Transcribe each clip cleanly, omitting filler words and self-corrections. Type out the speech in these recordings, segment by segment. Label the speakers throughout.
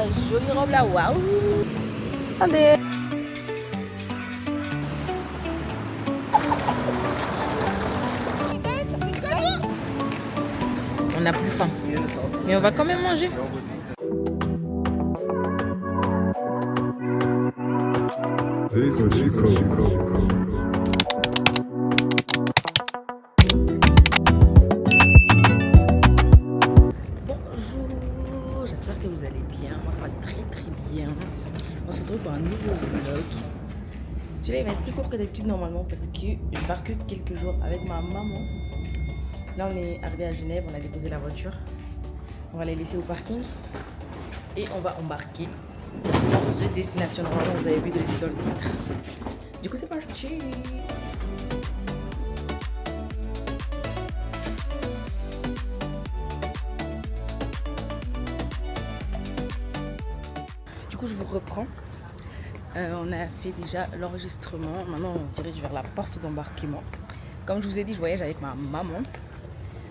Speaker 1: la jolie robe là, waouh. Attendez. On n'a plus faim, mais on va quand même manger. Bonjour, j'espère que vous allez bien. Moi ça va très bien. On se retrouve pour un nouveau vlog. Celui-là il va être plus court que d'habitude normalement parce que je pars que quelques jours avec ma maman. Là on est arrivé à Genève, on a déposé la voiture. On va les laisser au parking et on va embarquer sur cette destination. Normalement vous avez vu dans le titre. Du coup c'est parti. Du coup je vous reprends. On a fait déjà l'enregistrement. Maintenant on dirige vers la porte d'embarquement. Comme je vous ai dit, je voyage avec ma maman.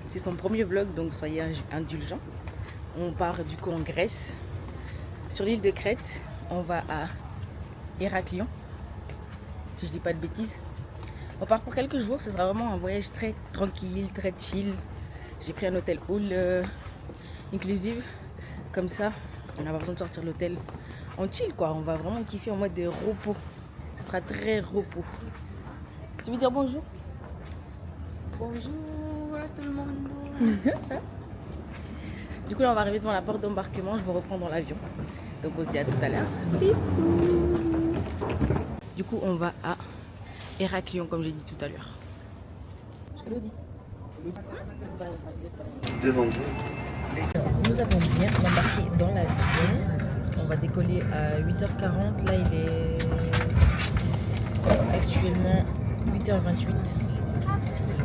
Speaker 1: C'est son premier vlog, donc soyez indulgents. On part du coup en Grèce, sur l'île de Crète. On va à Héraclion, si je dis pas de bêtises. On part pour quelques jours, ce sera vraiment un voyage très tranquille, très chill. J'ai pris un hôtel all inclusive, comme ça on n'a pas besoin de sortir de l'hôtel. On chill quoi, on va vraiment kiffer en mode de repos. Ce sera très repos. Tu veux dire bonjour? Bonjour à tout le monde. Du coup là on va arriver devant la porte d'embarquement, je vous reprends dans l'avion. Donc on se dit à tout à l'heure. Du coup on va à Héraclion comme j'ai dit tout à l'heure. Nous avons bien embarqué dans l'avion. On va décoller à 8h40. Là il est actuellement 8h28.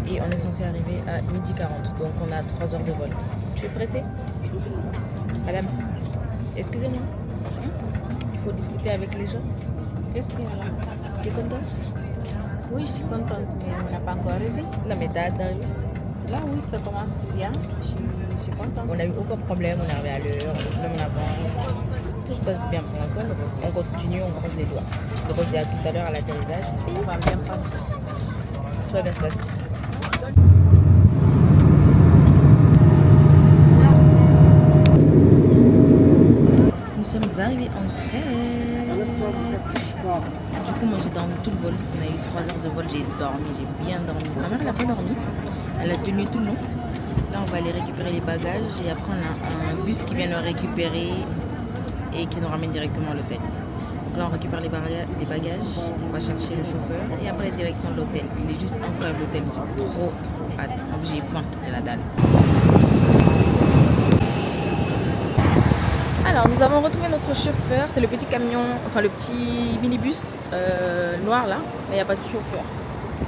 Speaker 1: Et on est censé arriver à 12h40. Donc on a 3 heures de vol. Tu es pressée? Madame, excusez-moi. Il faut discuter avec les gens.
Speaker 2: Qu'est-ce qu'il y a là?
Speaker 1: Tu es contente?
Speaker 2: Oui, je suis contente, mais on n'a pas encore arrivé.
Speaker 1: Non mais t'as d'arriver.
Speaker 2: Là, oui, ça commence bien. Je suis contente.
Speaker 1: On n'a eu aucun problème, on est arrivé à l'heure, même en avance. Tout se passe bien pour l'instant, donc on continue, on croise les doigts. Donc on se dit à tout à l'heure à l'atterrissage.
Speaker 2: Ça va bien passer.
Speaker 1: Tout va bien se passer. Nous sommes arrivés en Crète. Du coup, moi j'ai dormi tout le vol. On a eu 3 heures de vol, j'ai dormi, j'ai bien dormi. Ma mère elle n'a pas dormi, elle a tenu tout le long. Là, on va aller récupérer les bagages et après, on a un bus qui vient nous récupérer et qui nous ramène directement à l'hôtel. Donc là, on récupère les bagages, on va chercher le chauffeur et après, la direction de l'hôtel. Il est juste incroyable l'hôtel, j'ai trop hâte. En plus, j'ai faim, j'ai la dalle. Alors nous avons retrouvé notre chauffeur, c'est le petit camion, enfin le petit minibus noir là, mais il n'y a pas de chauffeur.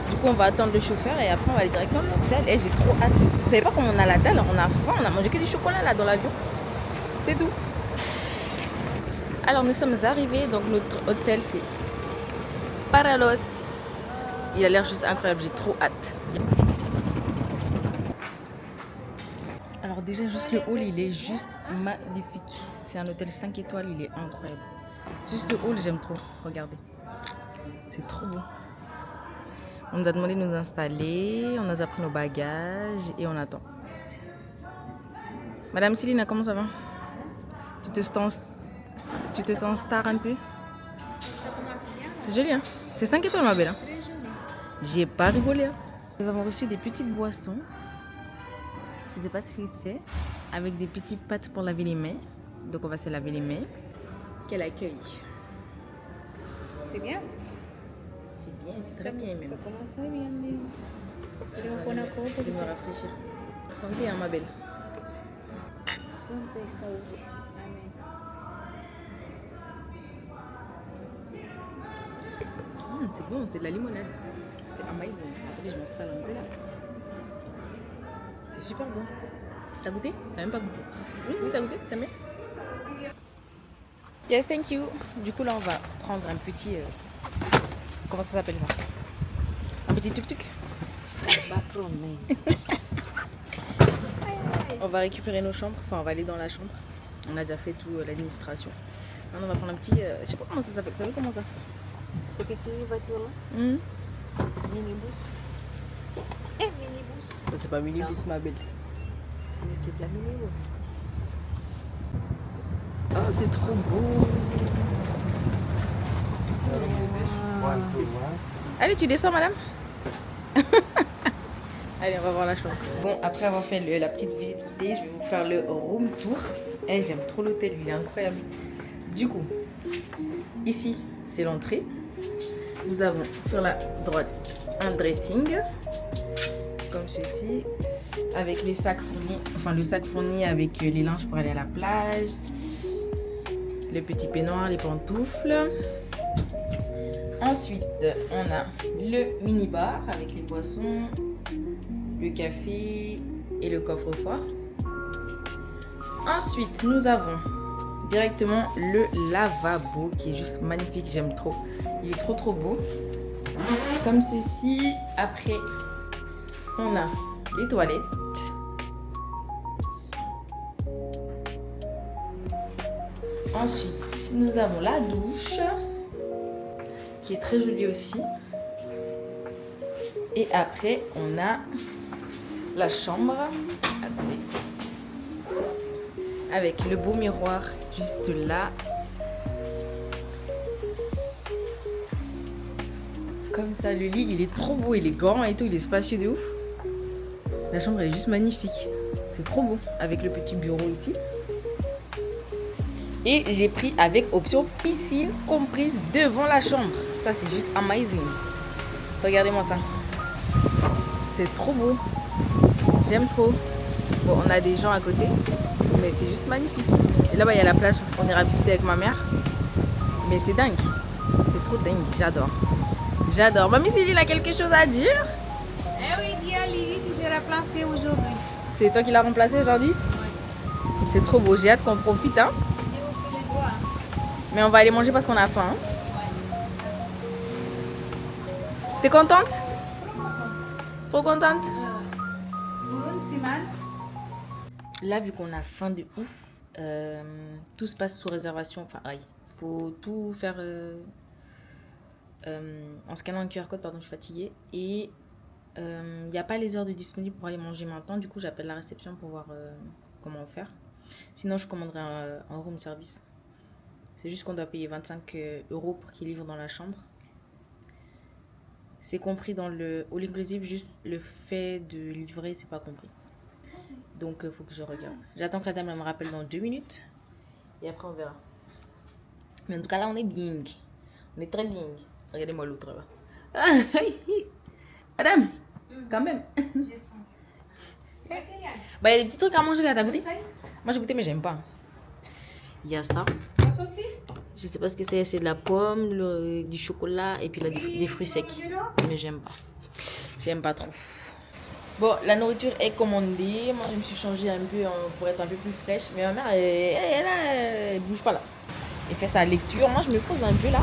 Speaker 1: Du coup on va attendre le chauffeur et après on va aller direction de l'hôtel. Et j'ai trop hâte. Vous savez pas comment on a la dalle, on a faim, on a mangé que du chocolat là dans l'avion. C'est doux. Alors nous sommes arrivés, donc notre hôtel c'est Paralos. Il a l'air juste incroyable, j'ai trop hâte. Alors déjà juste le hall il est juste magnifique. C'est un hôtel 5 étoiles, il est incroyable. Juste le hall j'aime trop, regardez. C'est trop beau. On nous a demandé de nous installer, on nous a pris nos bagages et on attend. Madame Céline, comment ça va? Tu te sens star un peu?
Speaker 2: Ça commence bien.
Speaker 1: C'est joli hein? C'est 5 étoiles ma belle hein?
Speaker 2: Très joli.
Speaker 1: J'ai pas rigolé hein? Nous avons reçu des petites boissons. Je sais pas ce que c'est. Avec des petites pâtes pour laver les mains. Donc on va se laver les mains. Quel accueil.
Speaker 2: C'est bien?
Speaker 1: C'est bien, c'est très bien même.
Speaker 2: Ça commence à bien. Je
Speaker 1: Je
Speaker 2: me connais encore
Speaker 1: vais me rafraîchir. Santé hein ma belle.
Speaker 2: Santé, saúde. Amen.
Speaker 1: C'est bon, c'est de la limonade. C'est amazing. Attendez, je m'installe un peu là. C'est super bon. T'as goûté? T'as même pas goûté? Oui, t'as goûté? T'as aimé? Yes, thank you. Du coup, là, on va prendre un petit... comment ça s'appelle ça? Un petit tuk-tuk. On va récupérer nos chambres. Enfin, on va aller dans la chambre. On a déjà fait tout l'administration. Maintenant, on va prendre un petit. Je sais pas comment ça s'appelle. Ça s'appelle comment ça?
Speaker 2: Petite voiture là. Minibus. Minibus.
Speaker 1: C'est pas minibus, ma belle.
Speaker 2: On équipe la minibus.
Speaker 1: Oh, c'est trop beau. Allez, tu descends, madame. Allez, on va voir la chambre. Bon, après avoir fait la petite visite guidée, je vais vous faire le room tour. Eh, j'aime trop l'hôtel, il est incroyable. Du coup, ici, c'est l'entrée. Nous avons sur la droite un dressing, comme ceci, avec les sacs fournis, enfin le sac fourni avec les linges pour aller à la plage, le petit peignoir, les pantoufles. Ensuite, on a le mini-bar avec les boissons, le café et le coffre-fort. Ensuite, nous avons directement le lavabo qui est juste magnifique, j'aime trop. Il est trop beau. Comme ceci. Après, on a les toilettes. Ensuite, nous avons la douche qui est très jolie aussi. Et après, on a la chambre. Attendez. Avec le beau miroir juste là. Comme ça, le lit, il est trop beau, il est grand et tout, il est spacieux de ouf. La chambre, elle est juste magnifique. C'est trop beau. Avec le petit bureau ici. Et j'ai pris avec option piscine comprise devant la chambre. Ça, c'est juste amazing. Regardez-moi ça. C'est trop beau. J'aime trop. Bon, on a des gens à côté. Mais c'est juste magnifique. Et là-bas, il y a la plage. On ira visiter avec ma mère. Mais c'est dingue. C'est trop dingue. J'adore. J'adore. Mamie Sylvie, il a quelque chose à dire?
Speaker 2: Eh oui, dis à Lydie que j'ai remplacé aujourd'hui.
Speaker 1: C'est toi qui l'as remplacé aujourd'hui?
Speaker 2: Oui.
Speaker 1: C'est trop beau. J'ai hâte qu'on profite. Hein? Mais on va aller manger parce qu'on a faim. Hein? T'es contente? Trop contente? Là, vu qu'on a faim de ouf, tout se passe sous réservation. Enfin, il faut tout faire en scannant un QR code. Pardon, je suis fatiguée. Et il n'y a pas les heures de disponibles pour aller manger maintenant. Du coup, j'appelle la réception pour voir comment faire. Sinon, je commanderai un room service. C'est juste qu'on doit payer 25 € pour qu'ils livrent dans la chambre. C'est compris dans le all inclusive, juste le fait de livrer, c'est pas compris. Donc, il faut que je regarde. J'attends que la dame elle me rappelle dans 2 minutes. Et après, on verra. Mais en tout cas, là, on est bien. On est très bien. Regardez-moi l'autre là. Madame, quand même. Bah, il y a des petits trucs à manger là, t'as goûté? Moi, j'ai goûté, mais j'aime pas. Il y a ça. Je sais pas ce que c'est. C'est de la pomme, du chocolat et puis là, des fruits secs. Mais j'aime pas. J'aime pas trop. Bon, la nourriture est commandée. Moi, je me suis changée un peu pour être un peu plus fraîche. Mais ma mère, elle bouge pas là. Elle fait sa lecture. Moi, je me pose un peu là,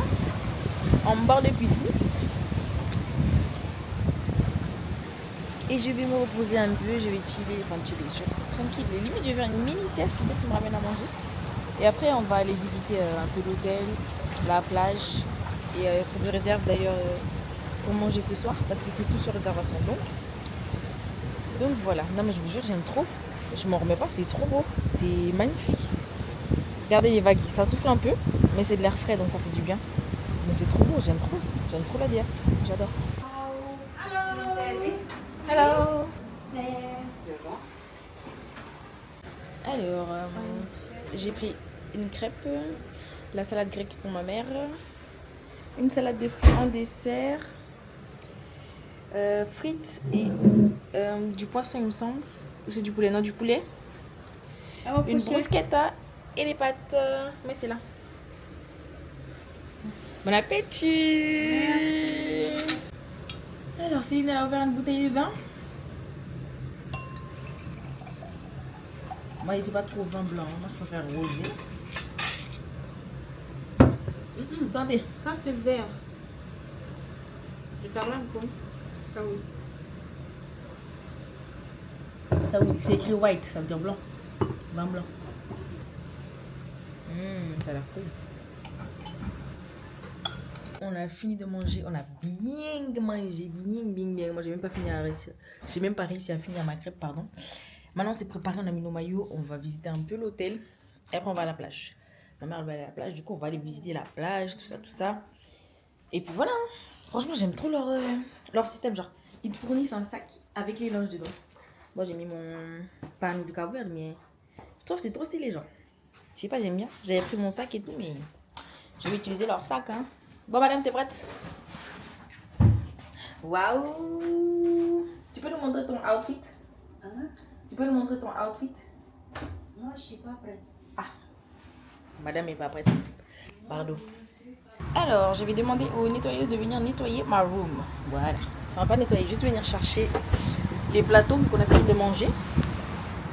Speaker 1: en bord de piscine. Et je vais me reposer un peu. Je vais chiller. Enfin, chiller. C'est tranquille. Limite, je vais faire une mini sieste peut-être qui me ramène à manger. Et après, on va aller visiter un peu l'hôtel, la plage. Et il faut que je réserve d'ailleurs pour manger ce soir parce que c'est tout sur réservation. Donc voilà. Non mais je vous jure, j'aime trop. Je m'en remets pas, c'est trop beau. C'est magnifique. Regardez les vagues, ça souffle un peu, mais c'est de l'air frais donc ça fait du bien. Mais c'est trop beau, j'aime trop. J'aime trop la DIA. J'adore. Hello. Alors, j'ai pris une crêpe, la salade grecque pour ma mère, une salade de fruits en dessert, frites et du poisson il me semble, ou c'est du poulet, non du poulet, une bruschetta et des pâtes, mais c'est là. Bon appétit. Merci. Alors Céline elle a ouvert une bouteille de vin. Moi, c'est pas trop vin blanc, moi je préfère rosé. Santé.
Speaker 2: Ça, c'est vert. Je parle un peu. Ça, oui.
Speaker 1: Ça, oui, c'est écrit white, ça veut dire blanc. Vin blanc. Ça a l'air trop bon. On a fini de manger, on a bien mangé, bien mangé. J'ai même pas réussi à finir ma crêpe, pardon. Maintenant c'est préparé, on a mis nos maillots, on va visiter un peu l'hôtel et après on va à la plage. Ma mère elle va aller à la plage, du coup on va aller visiter la plage, tout ça. Et puis voilà, franchement j'aime trop leur système, genre ils te fournissent un sac avec les linges dedans. Moi j'ai mis mon pan de couvert, mais je trouve que c'est trop stylé, genre. Je sais pas, j'aime bien. J'avais pris mon sac et tout, mais je vais utiliser leur sac, hein. Bon, madame, t'es prête? Waouh! Tu peux nous montrer ton outfit?
Speaker 2: Hein?
Speaker 1: Tu peux nous montrer ton outfit?
Speaker 2: Moi, je suis pas prête.
Speaker 1: Ah, madame est pas prête. Pardon. Alors, je vais demander aux nettoyeuses de venir nettoyer ma room. Voilà. Enfin, pas nettoyer, juste venir chercher les plateaux vu qu'on a fini de manger.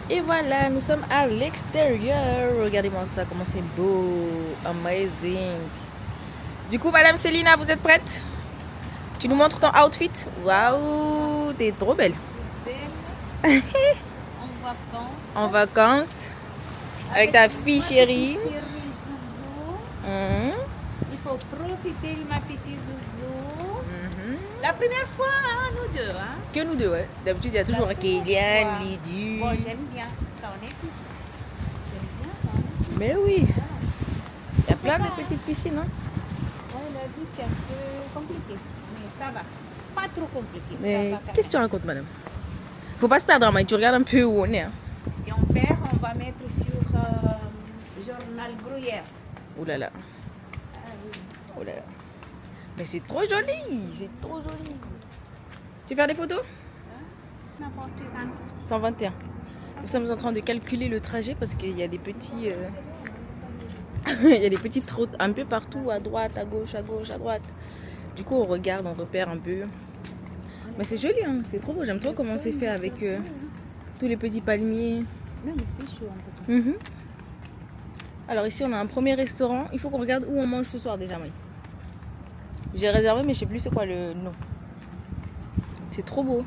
Speaker 1: Et voilà, nous sommes à l'extérieur. Regardez-moi ça, comment c'est beau. Amazing. Du coup, madame Célina, vous êtes prête? Tu nous montres ton outfit? Waouh, t'es trop belle.
Speaker 2: Belle. En vacances.
Speaker 1: En vacances. Avec ta fille chérie.
Speaker 2: Chérie Zouzou. Il faut profiter de ma petite Zouzou. La première fois, hein, nous deux. Hein.
Speaker 1: Que nous deux, ouais. D'habitude, il y a toujours Kéliane, Lydie.
Speaker 2: Bon, j'aime bien quand on est tous. J'aime bien quand on est tous.
Speaker 1: Mais oui. Il y a plein de petites piscines, hein.
Speaker 2: Ouais, la vie, c'est un peu compliqué. Mais ça va. Pas trop compliqué.
Speaker 1: Mais
Speaker 2: ça va
Speaker 1: qu'est-ce que tu racontes, madame? Faut pas se perdre en main. Tu regardes un peu où on est. Hein.
Speaker 2: Si on perd, on va mettre sur Journal Gruyère.
Speaker 1: Oh là là.
Speaker 2: Ah, oui.
Speaker 1: Oh là là. Mais c'est trop joli. C'est trop joli. Tu veux faire des photos?
Speaker 2: N'importe quand.
Speaker 1: 121. Nous sommes en train de calculer le trajet parce qu'il y a des petits... il y a des petites routes un peu partout, à droite, à gauche, à droite. Du coup, on regarde, on repère un peu. Mais c'est joli, hein. C'est trop beau. J'aime trop comment c'est fait avec tous les petits palmiers.
Speaker 2: Non, mais c'est chaud un peu.
Speaker 1: Alors ici, on a un premier restaurant. Il faut qu'on regarde où on mange ce soir déjà, Maï. J'ai réservé, mais je sais plus c'est quoi le nom. C'est trop beau.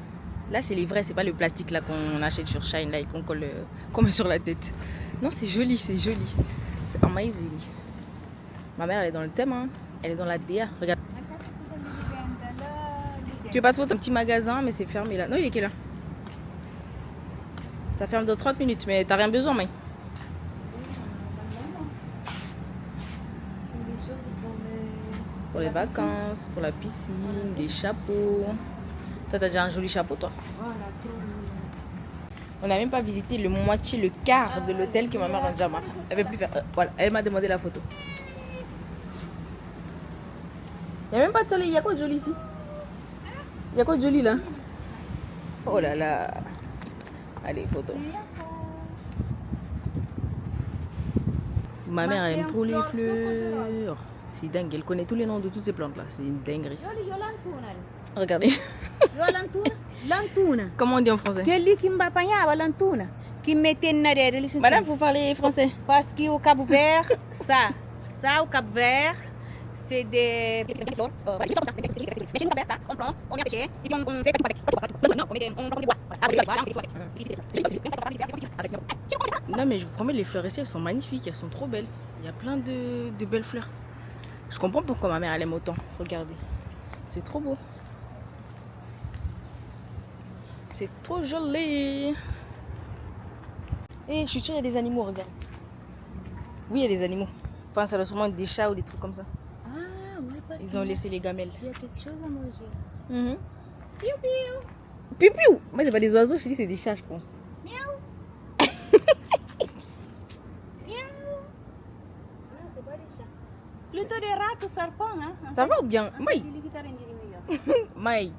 Speaker 1: Là, c'est les vrais, c'est pas le plastique là qu'on achète sur Shine là et qu'on colle, qu'on met sur la tête. Non, c'est joli, c'est joli. C'est amazing. Ma mère, elle est dans le thème, hein. Elle est dans la DA. Regarde. Tu veux pas de photo? Un petit magasin, mais c'est fermé là. Non, il est quelle heure? Ça ferme dans 30 minutes, mais t'as rien besoin, Maï. Pour les vacances, pour la piscine, des chapeaux. Toi, t'as déjà un joli chapeau, toi. On n'a même pas visité le moitié, le quart de l'hôtel que ma mère a déjà marqué. Elle veut plus faire. Voilà, elle m'a demandé la photo. Il n'y a même pas de soleil. Il y a quoi de joli ici? Il y a quoi de joli là? Oh là là. Allez, photo. Ma mère elle aime trop les fleurs. C'est dingue, elle connaît tous les noms de toutes ces plantes là. C'est une dinguerie. Regardez.
Speaker 2: Lantuna.
Speaker 1: Comment on dit en français?
Speaker 2: Quelli qui m'appanyava lantuna. Qui mettait derrière les
Speaker 1: Madame, vous parlez français?
Speaker 2: Parce qu'au Cap Vert, ça au Cap Vert, c'est des fleurs. Mais chez nous, on fait ça, on prend, on vient sécher, et puis on fait
Speaker 1: Non mais je vous promets, les fleurs ici elles sont magnifiques, elles sont trop belles. Il y a plein de belles fleurs. Je comprends pourquoi ma mère elle aime autant. Regardez, c'est trop beau. C'est trop joli. Et je suis sûre qu'il y a des animaux, regarde. Oui, il y a des animaux. Enfin, ça doit sûrement être des chats ou des trucs comme ça.
Speaker 2: Ah, oui, parce
Speaker 1: Ils ont laissé les gamelles.
Speaker 2: il y a quelque chose à manger.
Speaker 1: Piou piou. Piou piou. Moi, c'est pas des oiseaux, je te dis c'est des chats, je pense.
Speaker 2: Miaou. Miaou. Non, c'est pas des chats. Plutôt des rats ou serpents, hein.
Speaker 1: Ça va ou bien? Maï. Maï.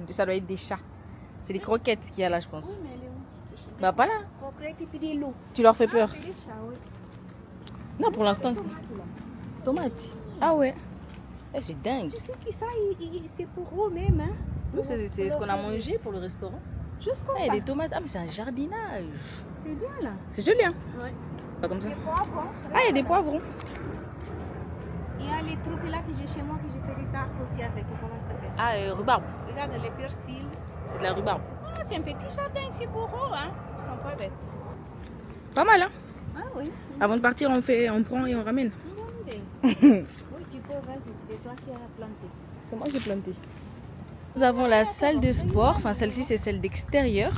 Speaker 1: Ça doit être des chats. C'est des croquettes qu'il y a là, je pense.
Speaker 2: Oui, mais elle est où?
Speaker 1: Bah, pas là.
Speaker 2: Croquettes et puis des loups.
Speaker 1: Tu leur fais peur?
Speaker 2: C'est des chats, oui.
Speaker 1: Non, pour l'instant, c'est. Tomate. Ah ouais. Eh, c'est dingue.
Speaker 2: Tu sais que ça, c'est pour eux-mêmes, hein.
Speaker 1: Nous, c'est ce qu'on a mangé pour le restaurant.
Speaker 2: Jusqu'au
Speaker 1: Ah, il y a des tomates. Ah, mais c'est un jardinage.
Speaker 2: C'est bien là.
Speaker 1: C'est joli, hein?
Speaker 2: Ouais.
Speaker 1: Pas comme ça.
Speaker 2: Des poivrons.
Speaker 1: Ah, il y a des poivrons.
Speaker 2: Il y a les trucs là que j'ai chez moi, que j'ai fait des tartes aussi avec. Comment ça s'appelle?
Speaker 1: Ah, rhubarbe.
Speaker 2: Regarde les persils.
Speaker 1: C'est de la rhubarbe.
Speaker 2: Ah, c'est un petit jardin, c'est pour eux, hein. Ils sont pas bêtes.
Speaker 1: Pas mal, hein?
Speaker 2: Ah oui.
Speaker 1: Avant de partir, on prend et on ramène.
Speaker 2: Oui, tu peux, vas-y, c'est toi qui as planté.
Speaker 1: C'est moi qui ai planté. Nous avons la salle de sport, enfin celle-ci c'est celle d'extérieur.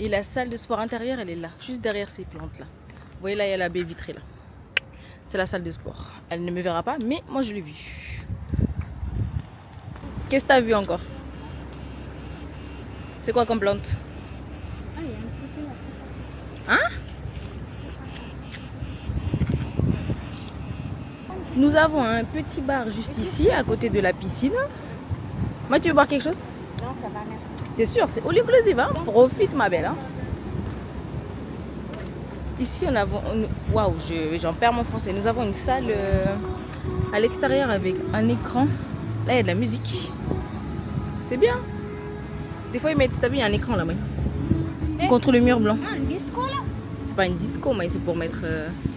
Speaker 1: Et la salle de sport intérieure, elle est là, juste derrière ces plantes là. Vous voyez là, il y a la baie vitrée là. C'est la salle de sport. Elle ne me verra pas, mais moi je l'ai vue. Qu'est-ce que tu as vu encore? C'est quoi comme plante?
Speaker 2: Ah, il y a un petit peu là.
Speaker 1: Hein? Nous avons un petit bar juste ici, à côté de la piscine. Moi, tu veux boire quelque chose?
Speaker 2: Non, ça va, merci.
Speaker 1: T'es sûr? C'est all inclusive, hein? Profite, ma belle. Hein? Ici, on a... Waouh, j'en perds mon français. Nous avons une salle à l'extérieur avec un écran. Là, il y a de la musique. C'est bien. Des fois, ils mettent... T'as vu, il y a un écran là, oui. Contre le mur blanc.
Speaker 2: Ah, un disco là?
Speaker 1: C'est pas une disco, mais c'est pour mettre...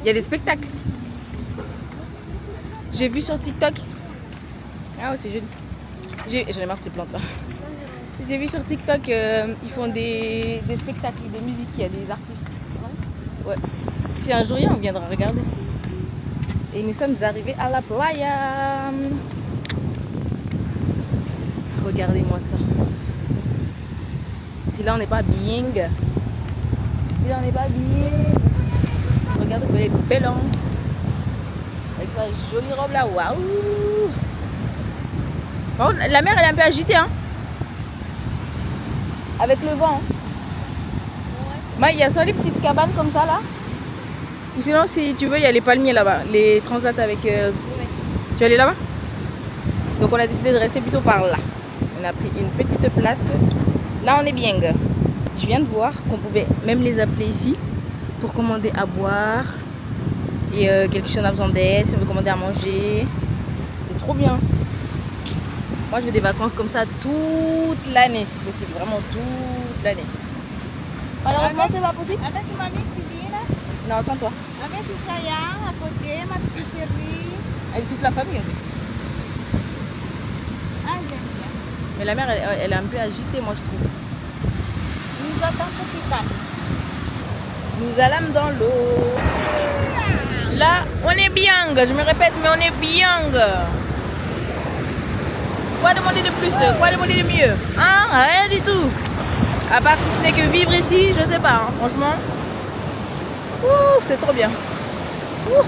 Speaker 1: Il y a des spectacles. J'ai vu sur TikTok. Ah ouais, c'est joli. J'en ai marre de ces plantes là. J'ai vu sur TikTok, ils font des spectacles, des musiques, il y a des artistes. Ouais. Si un jour il y a, on viendra regarder. Et nous sommes arrivés à la playa. Regardez-moi ça. Si là on n'est pas bien. Si là on n'est pas bien. Regardez comme elle est belle, hein. Avec sa jolie robe là, waouh! Par contre, la mer elle est un peu agitée, hein? Avec le vent. Ouais. Il y a soit les petites cabanes comme ça là. Ou sinon, si tu veux, il y a les palmiers là-bas, les transats avec. Tu vas aller là-bas? Donc on a décidé de rester plutôt par là. On a pris une petite place. Là, on est bien. Je viens de voir qu'on pouvait même les appeler ici pour commander à boire. Et quelque chose, on a besoin d'aide, si on veut commander à manger. C'est trop bien. Moi, je veux des vacances comme ça toute l'année, si possible. Vraiment toute l'année. Malheureusement, c'est pas possible.
Speaker 2: Avec mamie Sybille,
Speaker 1: Non, sans toi.
Speaker 2: avec Chaya à côté, ma petite chérie.
Speaker 1: Avec toute la famille, en fait.
Speaker 2: Ah, j'aime bien.
Speaker 1: Mais la mer, elle est un peu agitée, moi, je trouve.
Speaker 2: Nous attendons petit calme.
Speaker 1: Nous allons dans l'eau. Là, on est bien. Je me répète, mais on est bien. Quoi demander de plus? Quoi demander de mieux? Hein? Rien du tout. À part si ce n'est que vivre ici, je sais pas, hein, franchement. Ouh, c'est trop bien. Ouh.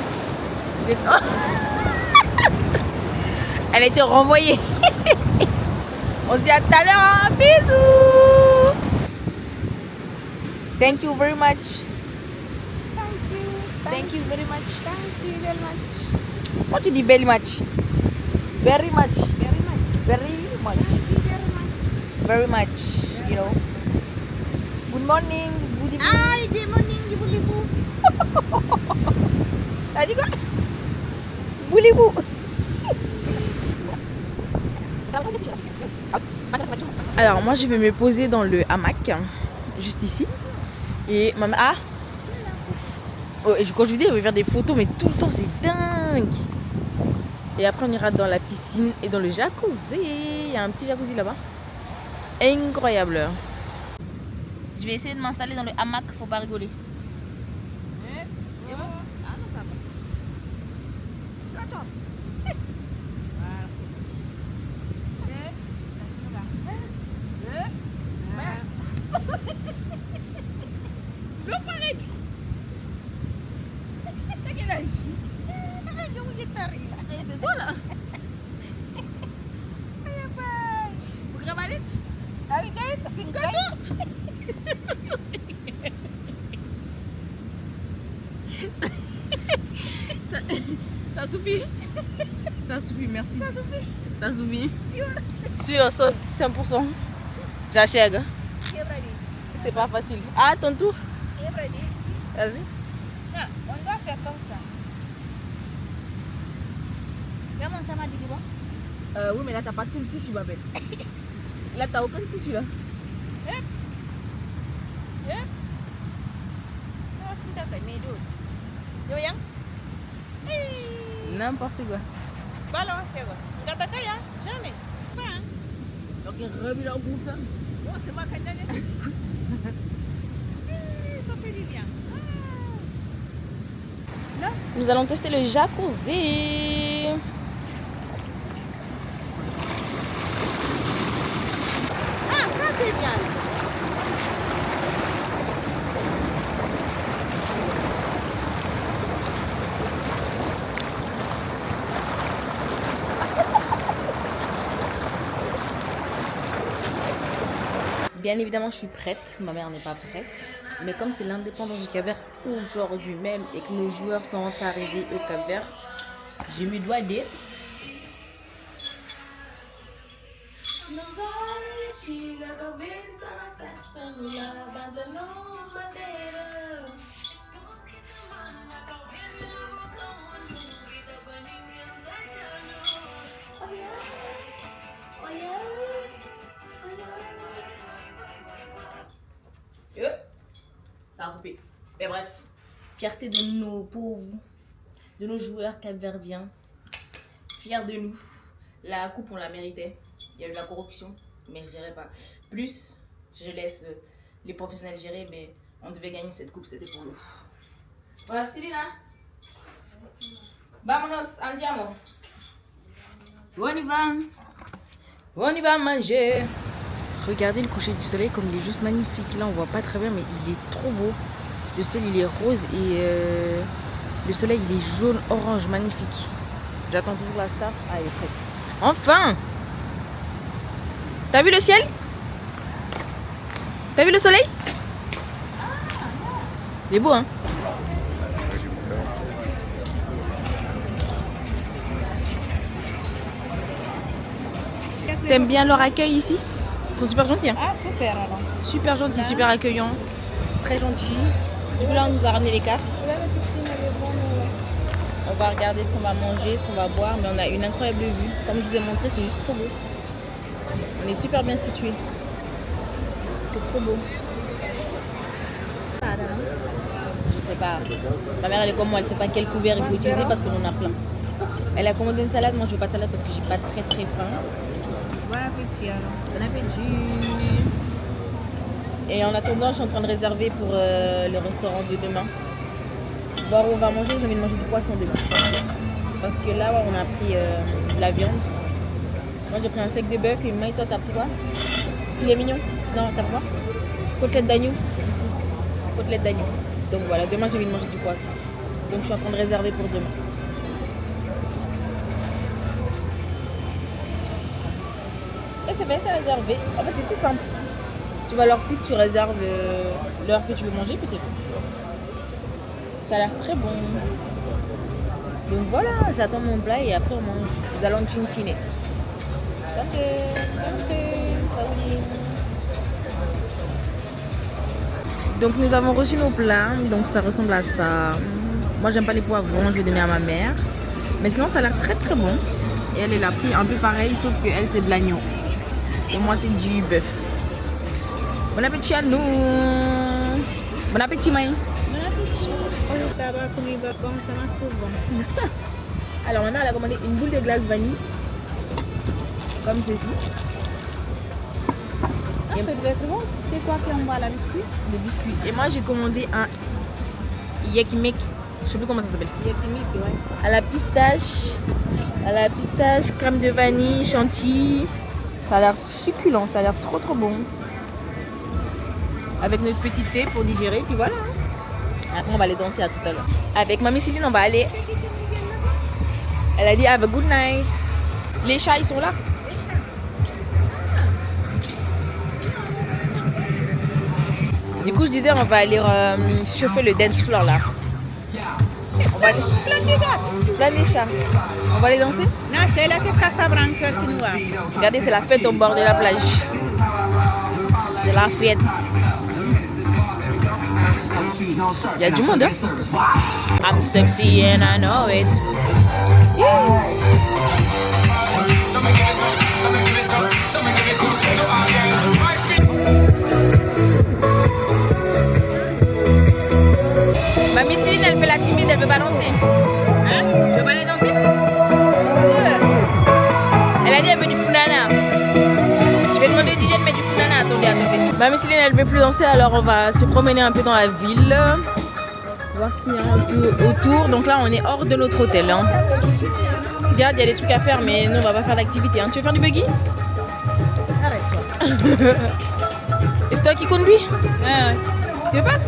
Speaker 1: Elle a été renvoyée. On se dit à tout à l'heure. Hein? Bisous. Thank you very much. Thank you very much.
Speaker 2: Thank you very much.
Speaker 1: What tu dis very much? Very much.
Speaker 2: Very much.
Speaker 1: Very much.
Speaker 2: Thank you very much.
Speaker 1: Very much. You know. Good morning. Good evening.
Speaker 2: Ah, good morning, ibu-ibu.
Speaker 1: T'as dit quoi? Boulibou. Alors moi je vais me poser dans le hamac, juste ici. Et maman... Ah quand je vous dis, on va faire des photos, mais tout le temps, c'est dingue. Et après, on ira dans la piscine et dans le jacuzzi. Il y a un petit jacuzzi là-bas. Incroyable. Je vais essayer de m'installer dans le hamac, faut pas rigoler.
Speaker 2: C'est bon? Ah non, ça va. Attends.
Speaker 1: C'est toi là. Vous gravez? Ça suffit. Ça suffit, merci. Ça suffit. Sûr, 100%. J'achète. C'est pas facile. Ah, ton tour. Vas-y.
Speaker 2: Non, on doit faire comme ça. Comment ça m'a dit que bon?
Speaker 1: Oui, mais là, t'as pas tout le tissu, ma belle. Là, t'as aucun tissu là. N'importe quoi.
Speaker 2: Balance, Gatakaya, jamais. Pas, hein?
Speaker 1: Donc, il remue leur bouffe là.
Speaker 2: Oh, c'est moi qui ai donné. Ça fait du bien.
Speaker 1: Nous allons tester le jacuzzi.
Speaker 2: Ah, ça c'est bien.
Speaker 1: Bien évidemment, je suis prête. Ma mère n'est pas prête. Mais comme c'est l'indépendance du Cap-Vert aujourd'hui même et que nos joueurs sont arrivés au Cap-Vert, je me dois de... Ça a coupé. Mais bref, fierté de nos pauvres, de nos joueurs capverdiens. Fiers de nous. La coupe, on la méritait. Il y a eu de la corruption, mais je dirais pas. Plus, je laisse les professionnels gérer, mais on devait gagner cette coupe, c'était pour nous. Bref, Célina. Vamonos, andiamo. On y va manger. Regardez le coucher du soleil comme il est juste magnifique. Là on voit pas très bien mais il est trop beau. Le ciel il est rose et le soleil il est jaune, orange, magnifique. J'attends toujours la star. Ah elle est prête. Enfin! T'as vu le ciel? T'as vu le soleil? Il est beau hein? T'aimes bien leur accueil ici? Ils sont super gentils. Hein?
Speaker 2: Ah, super alors.
Speaker 1: Super gentils, super accueillants. Très gentils. Du coup, là, on nous a ramené les cartes. On va regarder ce qu'on va manger, ce qu'on va boire. Mais on a une incroyable vue. Comme je vous ai montré, c'est juste trop beau. On est super bien situés. C'est trop beau. Je sais pas. Ma mère, elle est comme moi. Elle sait pas quel couvert il faut utiliser parce qu'on en a plein. Elle a commandé une salade. Moi, je veux pas de salade parce que j'ai pas très faim.
Speaker 2: Bon appétit alors.
Speaker 1: Bon appétit. Et en attendant, je suis en train de réserver pour le restaurant de demain. Voir où on va manger, j'ai envie de manger du poisson demain. Parce que là, on a pris de la viande. Moi, j'ai pris un steak de bœuf et moi, toi, t'as pris quoi? Filet mignon? Non, t'as pris quoi? Côtelette d'agneau. Côtelette d'agneau. Donc voilà, demain, j'ai envie de manger du poisson. Donc je suis en train de réserver pour demain. Et c'est bien, c'est réservé. En fait, c'est tout simple. Tu vas à leur site, tu réserves l'heure que tu veux manger, puis c'est tout. Ça a l'air très bon. Donc voilà, j'attends mon plat et après on mange. Nous allons chinchiner. Donc nous avons reçu nos plats. Donc ça ressemble à ça. Moi j'aime pas les poivrons, je vais donner à ma mère. Mais sinon ça a l'air très bon. Et elle l'a pris un peu pareil, sauf que elle c'est de l'agneau. Et moi c'est du bœuf. Bon appétit à nous. Bon appétit, Maï.
Speaker 2: Bon appétit. On tabac comme il va comme ça marche souvent.
Speaker 1: Alors ma mère elle a commandé une boule de glace vanille. Comme ceci.
Speaker 2: Ah, c'est très bon. C'est quoi qui envoie la biscuit?
Speaker 1: Des biscuits. Et moi j'ai commandé un yakimik. Je sais plus comment ça s'appelle.
Speaker 2: Yakimik, ouais.
Speaker 1: À la pistache, crème de vanille, chantilly. Ça a l'air succulent, ça a l'air trop bon. Avec notre petit thé pour digérer, puis voilà. Après on va aller danser à tout à l'heure. Avec Mamie Céline on va aller. Elle a dit have a good night. Les chats ils sont là. Du coup je disais on va aller chauffer le dance floor là. On va aller plein de chats. On va aller danser.
Speaker 2: Non, c'est là que Casablanca qui nous a.
Speaker 1: Regardez c'est la fête au bord de la plage. C'est la fête. Il y a du monde hein. I'm sexy and I know it. Mamie Céline elle fait la timide, elle veut pas danser. Hein? Je veux pas aller danser? Elle a dit elle veut du funana. Je vais demander au DJ de mettre du funana. Attendez. Mamie Céline elle veut plus danser alors on va se promener un peu dans la ville. voir ce qu'il y a un peu autour. Donc là, on est hors de notre hôtel. Hein. Regarde, il y a des trucs à faire, mais nous, on va pas faire d'activité. Hein. Tu veux faire du buggy?
Speaker 2: Arrête-toi.
Speaker 1: Et c'est toi qui conduis?
Speaker 2: Ouais.
Speaker 1: Tu veux pas?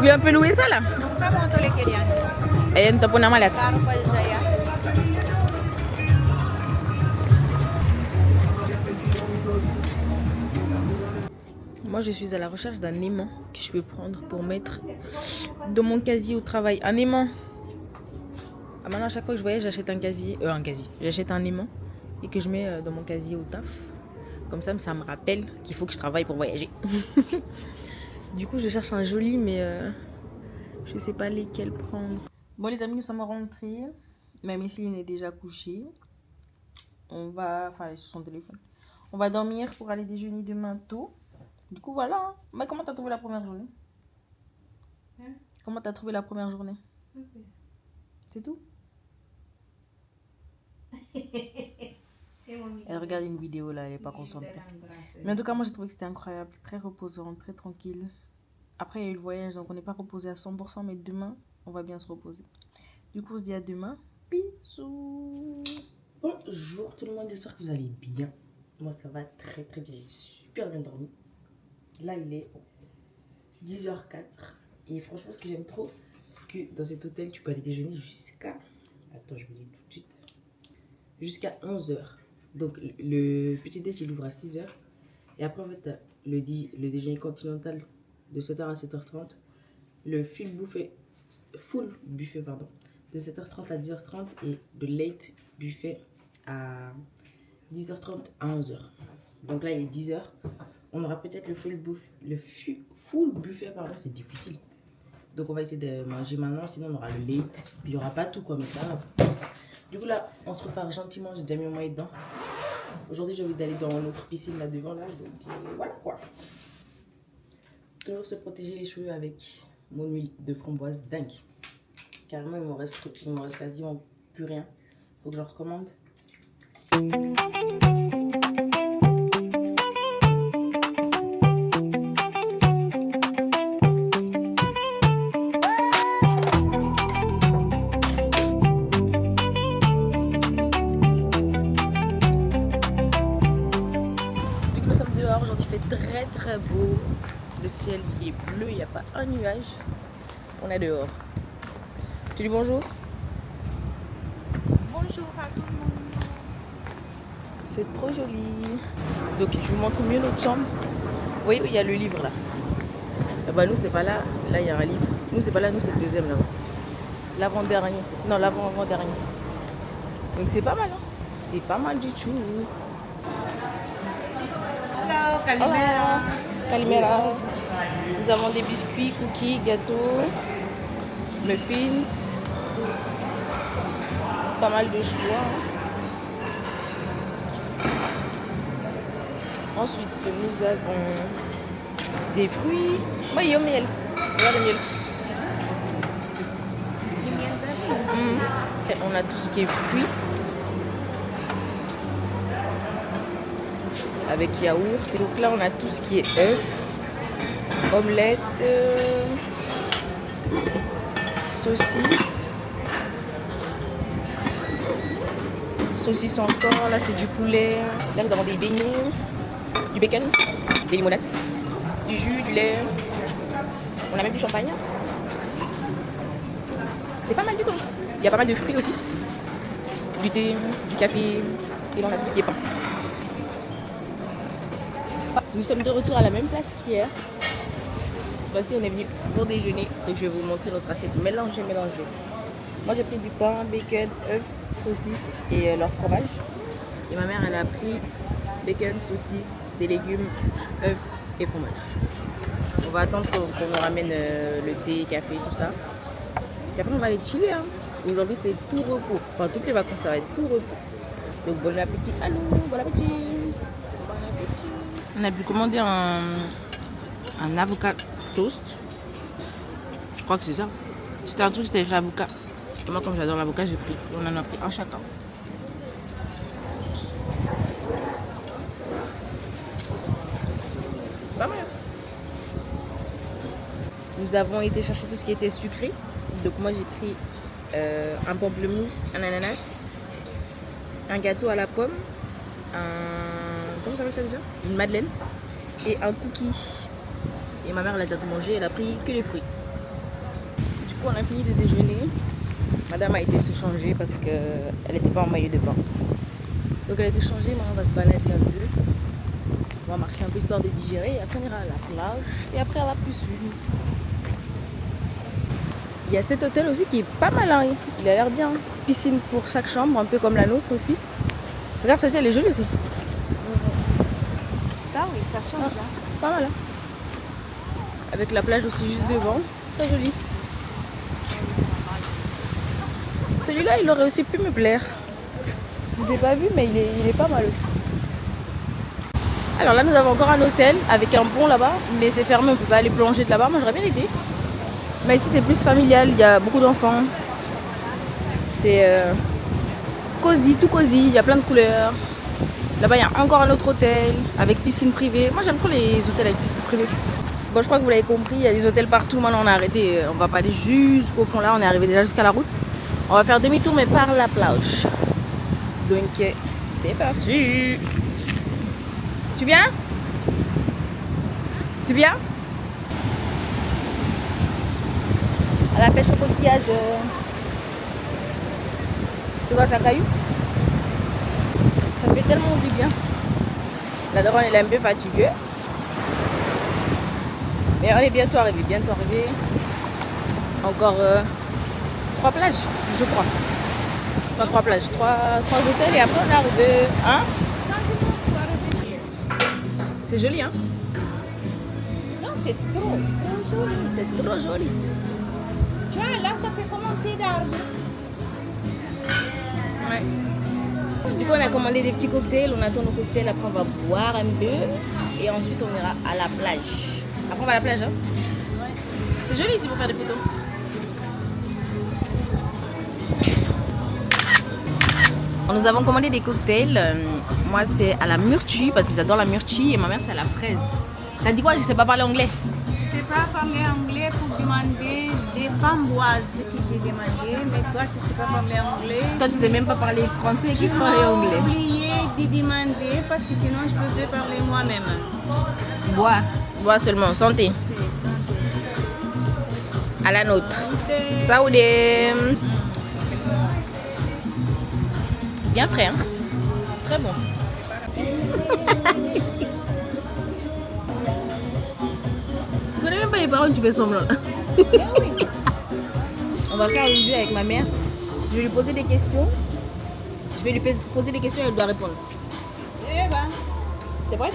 Speaker 1: Lui un peu louer ça là?
Speaker 2: Comment tu les queries?
Speaker 1: Eh, t'as pas malade.
Speaker 2: Claro, pas déjà.
Speaker 1: Moi, je suis à la recherche d'un aimant que je peux prendre pour mettre dans mon casier au travail. Un aimant. Ah, maintenant, à chaque fois que je voyage, j'achète un casier. J'achète un aimant et que je mets dans mon casier au taf. Comme ça me rappelle qu'il faut que je travaille pour voyager. Du coup, je cherche un joli, mais je sais pas lesquels prendre. Bon, les amis, nous sommes rentrés. Même si il est déjà couché. On va... Enfin, elle est sur son téléphone. On va dormir pour aller déjeuner demain tôt. Du coup, voilà. Mais comment t'as trouvé la première journée? Comment t'as trouvé la première journée?
Speaker 3: Super.
Speaker 1: C'est tout? Elle regarde une vidéo là, elle est pas concentrée. Mais en tout cas, moi j'ai trouvé que c'était incroyable, très reposant, très tranquille. Après, il y a eu le voyage, donc on n'est pas reposé à 100%, mais demain, on va bien se reposer. Du coup, on se dit à demain. Bisous. Bonjour tout le monde, j'espère que vous allez bien. Moi, ça va très très bien, j'ai super bien dormi. Là, il est 10h04. Et franchement, ce que j'aime trop, c'est que dans cet hôtel, tu peux aller déjeuner jusqu'à... Attends, je vous dis tout de suite. Jusqu'à 11h. Donc, le petit déj, il ouvre à 6h. Et après, en fait, le déjeuner continental de 7h à 7h30. Le full buffet, de 7h30 à 10h30. Et le late buffet à 10h30 à 11h. Donc là, il est 10h. On aura peut-être le full buffet, pardon, c'est difficile. Donc on va essayer de manger maintenant, sinon on aura le late. Puis il n'y aura pas tout quoi, mais c'est pas grave. Du coup là, on se prépare gentiment, j'ai déjà mis mon maillot dedans. Aujourd'hui, j'ai envie d'aller dans notre piscine là devant là, donc voilà quoi. Toujours se protéger les cheveux avec mon huile de framboise dingue. Carrément, il me reste quasiment plus rien. Faut que je recommande. Aujourd'hui il fait très très beau, le ciel est bleu, il n'y a pas un nuage, on est dehors. Tu dis bonjour?
Speaker 2: Bonjour à tout le monde.
Speaker 1: C'est trop joli. Donc je vous montre mieux notre chambre. Vous voyez où il y a le livre là? Bah nous c'est pas là, là il y a un livre. Nous c'est pas là, nous c'est le deuxième là-bas. L'avant-dernier, non l'avant-avant-dernier. Donc c'est pas mal hein, c'est pas mal du tout.
Speaker 2: Hello, Calimera.
Speaker 1: Calimera. Nous avons des biscuits, cookies, gâteaux, muffins. Pas mal de choix. Ensuite, nous avons des fruits. Moi, il y a au miel. Regarde le miel. Et on a tout ce qui est fruits. Avec yaourt. Et donc là, on a tout ce qui est œufs, omelette, saucisses. Saucisses encore. Là, c'est du poulet. Là, nous avons des beignets, du bacon, des limonades, du jus, du lait. On a même du champagne. C'est pas mal du tout. Il y a pas mal de fruits aussi. Du thé, du café. Et là, on a tout ce qui est pain. Nous sommes de retour à la même place qu'hier. Cette fois-ci, on est venu pour déjeuner. Donc, je vais vous montrer notre assiette mélangée. Moi, j'ai pris du pain, bacon, œufs, saucisses et leur fromage. Et ma mère, elle a pris bacon, saucisses, des légumes, œufs et fromage. On va attendre qu'on nous ramène le thé, café, tout ça. Et après, on va aller chiller. Hein. Aujourd'hui, c'est tout repos. Enfin, toutes les vacances, ça va être tout repos. Donc, bon appétit. Allô, bon appétit. On a pu commander un avocat toast. Je crois que c'est ça. C'était un truc, c'était avec l'avocat. Et moi, comme j'adore l'avocat, j'ai pris. On en a pris un chacun. Pas mal. nous avons été chercher tout ce qui était sucré. Donc moi j'ai pris un pamplemousse, un ananas, un gâteau à la pomme, comment ça s'appelle ça déjà? Une madeleine et un cookie. Et ma mère elle a déjà tout mangé, elle a pris que les fruits. Du coup on a fini de déjeuner. Madame a été se changer parce qu'elle n'était pas en maillot de bain. Donc elle a été changée, maintenant on va se balader un peu. On va marcher un peu histoire de digérer et après on ira à la plage et après à la plus sud. Il y a cet hôtel aussi qui est pas mal, hein. Il a l'air bien. Piscine pour chaque chambre, un peu comme la nôtre aussi. Regarde, ça c'est les jolies aussi.
Speaker 2: Ça oui, ça change.
Speaker 1: Ah, pas mal, hein. Avec la plage aussi juste devant. Très joli. Celui-là, il aurait aussi pu me plaire. Je ne l'ai pas vu, mais il est pas mal aussi. Alors là, nous avons encore un hôtel avec un pont là-bas, mais c'est fermé, on ne peut pas aller plonger de là-bas. Moi, j'aurais bien été. Mais ici, c'est plus familial, il y a beaucoup d'enfants. C'est cosy, tout cosy, il y a plein de couleurs. Là-bas, il y a encore un autre hôtel avec piscine privée. Moi, j'aime trop les hôtels avec piscine privée. Bon, je crois que vous l'avez compris, il y a des hôtels partout. Maintenant, on a arrêté, on va pas aller jusqu'au fond là, on est arrivé déjà jusqu'à la route. On va faire demi-tour, mais par la plage. Donc, c'est parti. Tu viens? Tu viens? À la pêche au coquillage. Tu vois ça caillou? Ça fait tellement du bien. La daronne elle est un peu fatiguée. Mais on est bientôt arrivé, Encore 3 plages, je crois. Enfin 3 plages, 3 hôtels et après on est arrivé. Hein? C'est joli, hein?
Speaker 2: Non, c'est trop joli.
Speaker 1: C'est trop joli.
Speaker 2: Tu vois, là, ça fait comme un pied d'arbre.
Speaker 1: Ouais. Du coup, on a commandé des petits cocktails. On attend nos cocktails. Après, on va boire un peu. Et ensuite, on ira à la plage. Après, on va à la plage, hein? Ouais. C'est joli ici pour faire des photos. Nous avons commandé des cocktails. Moi, c'est à la myrtille parce que j'adore la myrtille. Et ma mère, c'est à la fraise. T'as dit quoi? Je sais pas parler anglais.
Speaker 2: Je sais pas parler anglais pour demander des framboises que j'ai demandé, mais toi tu sais pas parler anglais.
Speaker 1: Toi tu sais même pas parler français qui parle anglais.
Speaker 2: J'ai oublié de demander parce que sinon je peux parler moi-même.
Speaker 1: Bois seulement, santé. À la nôtre. Saoudé. Bien frais, hein? Très bon. Je connais même pas les paroles, tu fais semblant. On va faire un jeu avec ma mère. Je vais lui poser des questions. Je vais lui poser des questions et elle doit répondre.
Speaker 2: Eh ben.
Speaker 1: T'es prête?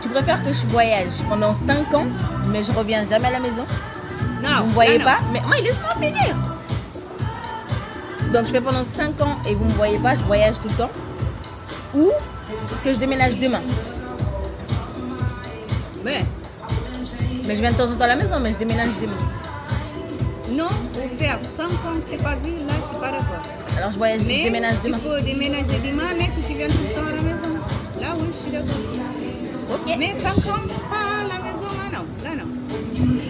Speaker 1: Tu préfères que je voyage pendant 5 ans, mais je reviens jamais à la maison?
Speaker 2: Non.
Speaker 1: Vous me voyez
Speaker 2: non,
Speaker 1: pas? Mais moi, laisse-moi finir. Donc je fais pendant 5 ans et vous me voyez pas, je voyage tout le temps. Ou que je déménage demain. Mais je viens de temps en temps à la maison, mais je déménage demain.
Speaker 2: Non, pour faire 5 ans que je t'ai pas vu, là je suis pas d'accord.
Speaker 1: Alors je voyage, je déménage demain.
Speaker 2: Tu peux déménager demain, mais que tu viennes tout le temps à la maison. Là oui, je suis d'accord.
Speaker 1: Ok.
Speaker 2: Mais 5 ans, pas à la maison, là non. Là non.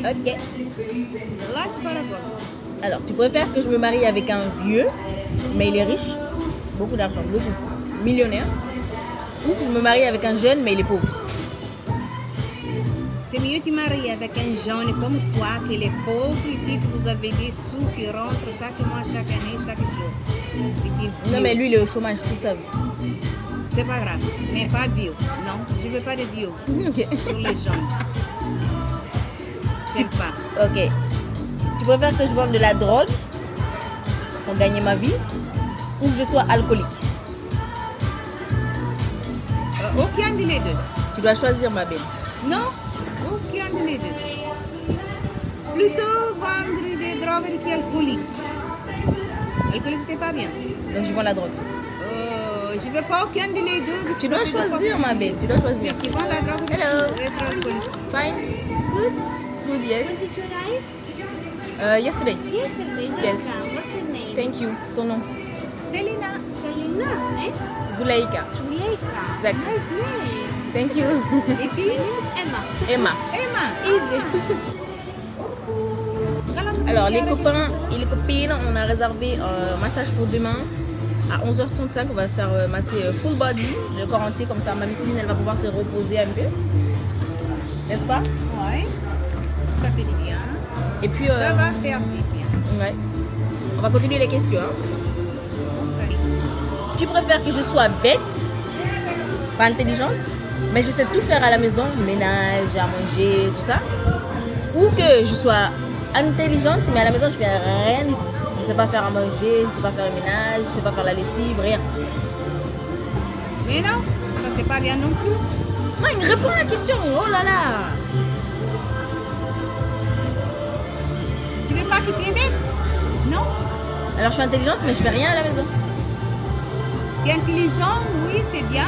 Speaker 1: Ok.
Speaker 2: Là je suis pas d'accord.
Speaker 1: Alors tu préfères que je me marie avec un vieux, mais il est riche, beaucoup d'argent, beaucoup, millionnaire, ou que je me marie avec un jeune, mais il est pauvre?
Speaker 2: C'est mieux de marier avec un jeune comme toi, qui est pauvre, et puis que vous avez des sous qui rentrent chaque mois, chaque année, chaque jour.
Speaker 1: Non, mais lui, il est au chômage toute sa vie.
Speaker 2: C'est pas grave, mais pas bio. Non, je veux pas de bio
Speaker 1: Ok.
Speaker 2: sur les jeunes. J'aime pas.
Speaker 1: Ok. Tu préfères que je vende de la drogue pour gagner ma vie ou que je sois alcoolique?
Speaker 2: Aucun de les deux.
Speaker 1: Tu dois choisir, ma belle.
Speaker 2: Non, aucun de les deux. Plutôt vendre des drogues qu'alcooliques. Alcoolique, c'est pas bien.
Speaker 1: Donc je vends la drogue.
Speaker 2: Je veux pas aucun de les deux.
Speaker 1: Tu dois choisir, ma belle. Tu dois choisir.
Speaker 2: Tu vends la drogue.
Speaker 1: Hello.
Speaker 2: Être alcoolique.
Speaker 1: Fine.
Speaker 3: Good.
Speaker 1: Good, yes.
Speaker 3: When did you arrive?
Speaker 1: Yesterday.
Speaker 3: Yesterday.
Speaker 1: Yes.
Speaker 3: Welcome. What's your name?
Speaker 1: Thank you. Ton nom?
Speaker 2: Selina.
Speaker 3: Selena. Eh?
Speaker 1: Zuleika.
Speaker 3: Zuleika.
Speaker 1: Exact.
Speaker 3: Nice name.
Speaker 1: Thank you.
Speaker 2: Et puis,
Speaker 3: My name is Emma.
Speaker 1: Emma.
Speaker 2: Emma.
Speaker 3: Easy.
Speaker 1: Alors, les copains et les copines, on a réservé un massage pour demain. À 11h35, on va se faire masser full body, le corps entier, comme ça, mamie Céline, elle va pouvoir se reposer un peu. N'est-ce pas?
Speaker 2: Ouais. Ça fait du bien.
Speaker 1: Et puis,
Speaker 2: Ça va faire du bien.
Speaker 1: ouais. On va continuer les questions. Hein. Tu préfères que je sois bête, pas intelligente, mais je sais tout faire à la maison, ménage, à manger, tout ça, ou que je sois intelligente, mais à la maison je fais rien du tout. Je sais pas faire à manger, je sais pas faire le ménage, je sais pas faire la lessive, rien.
Speaker 2: Mais non, ça c'est pas bien non plus.
Speaker 1: Ah, il me répond à la question, oh là là.
Speaker 2: Je vais pas que tu es bête. Non.
Speaker 1: Alors je suis intelligente, mais je fais rien à la maison.
Speaker 2: Tu es intelligent, oui, c'est bien.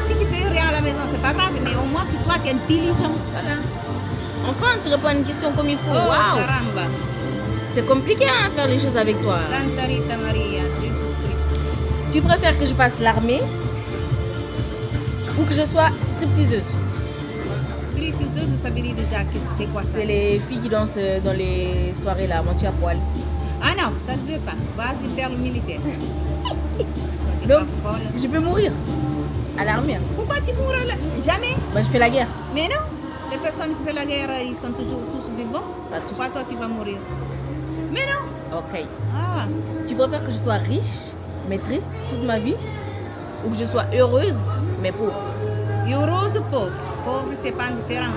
Speaker 2: Si tu fais rien à la maison, c'est pas grave, mais au moins que toi, tu es intelligent.
Speaker 1: Voilà. Enfin, tu réponds à une question comme il faut.
Speaker 2: Oh,
Speaker 1: Waouh.
Speaker 2: caramba.
Speaker 1: C'est compliqué à faire les choses avec toi.
Speaker 2: Santa Rita Maria, Jésus Christ.
Speaker 1: Tu préfères que je fasse l'armée ou que je sois stripteaseuse?
Speaker 2: Stripteaseuse, vous savez déjà que c'est quoi ça?
Speaker 1: C'est les filles qui dansent dans les soirées là, moitié à poil.
Speaker 2: Ah non, ça ne veut pas. Vas-y faire le militaire.
Speaker 1: Donc, je peux mourir à l'armée.
Speaker 2: Pourquoi tu mourras là? Jamais.
Speaker 1: Bah, je fais la guerre.
Speaker 2: Mais non, les personnes qui font la guerre, ils sont toujours tous vivants.
Speaker 1: Pas tous.
Speaker 2: Pourquoi toi tu vas mourir? Mais non.
Speaker 1: Ok.
Speaker 2: Ah,
Speaker 1: Tu préfères que je sois riche, mais triste toute ma vie, ou que je sois heureuse, mais pauvre?
Speaker 2: heureuse ou pauvre? Pauvre, c'est pas différent.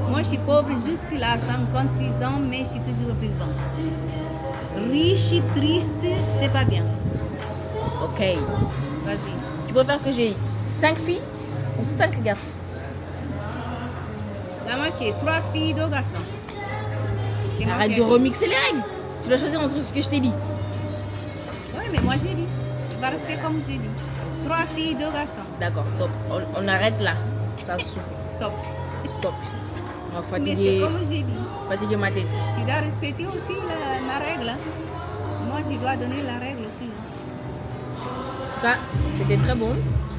Speaker 2: Moi, je suis pauvre jusqu'à 56 ans, mais je suis toujours vivante. Riche et triste, c'est pas bien.
Speaker 1: Ok.
Speaker 2: Vas-y.
Speaker 1: Tu préfères que j'ai 5 filles ou 5 garçons?
Speaker 2: La moitié, 3 filles, 2 garçons. C'est moi
Speaker 1: Arrête
Speaker 2: qui
Speaker 1: de
Speaker 2: ai dit.
Speaker 1: remixer les règles. Tu dois choisir entre ce que je t'ai dit.
Speaker 2: Oui, mais moi j'ai dit. Tu vas rester comme j'ai dit. 3 filles, 2 garçons.
Speaker 1: D'accord, donc on arrête là. Ça suffit.
Speaker 2: Stop.
Speaker 1: Stop. On va
Speaker 2: Mais c'est
Speaker 1: fatiguer,
Speaker 2: comme j'ai dit.
Speaker 1: fatiguer ma tête.
Speaker 2: Tu dois respecter aussi la règle. Hein. Moi, je dois donner la règle aussi.
Speaker 1: En tout cas, c'était très bon.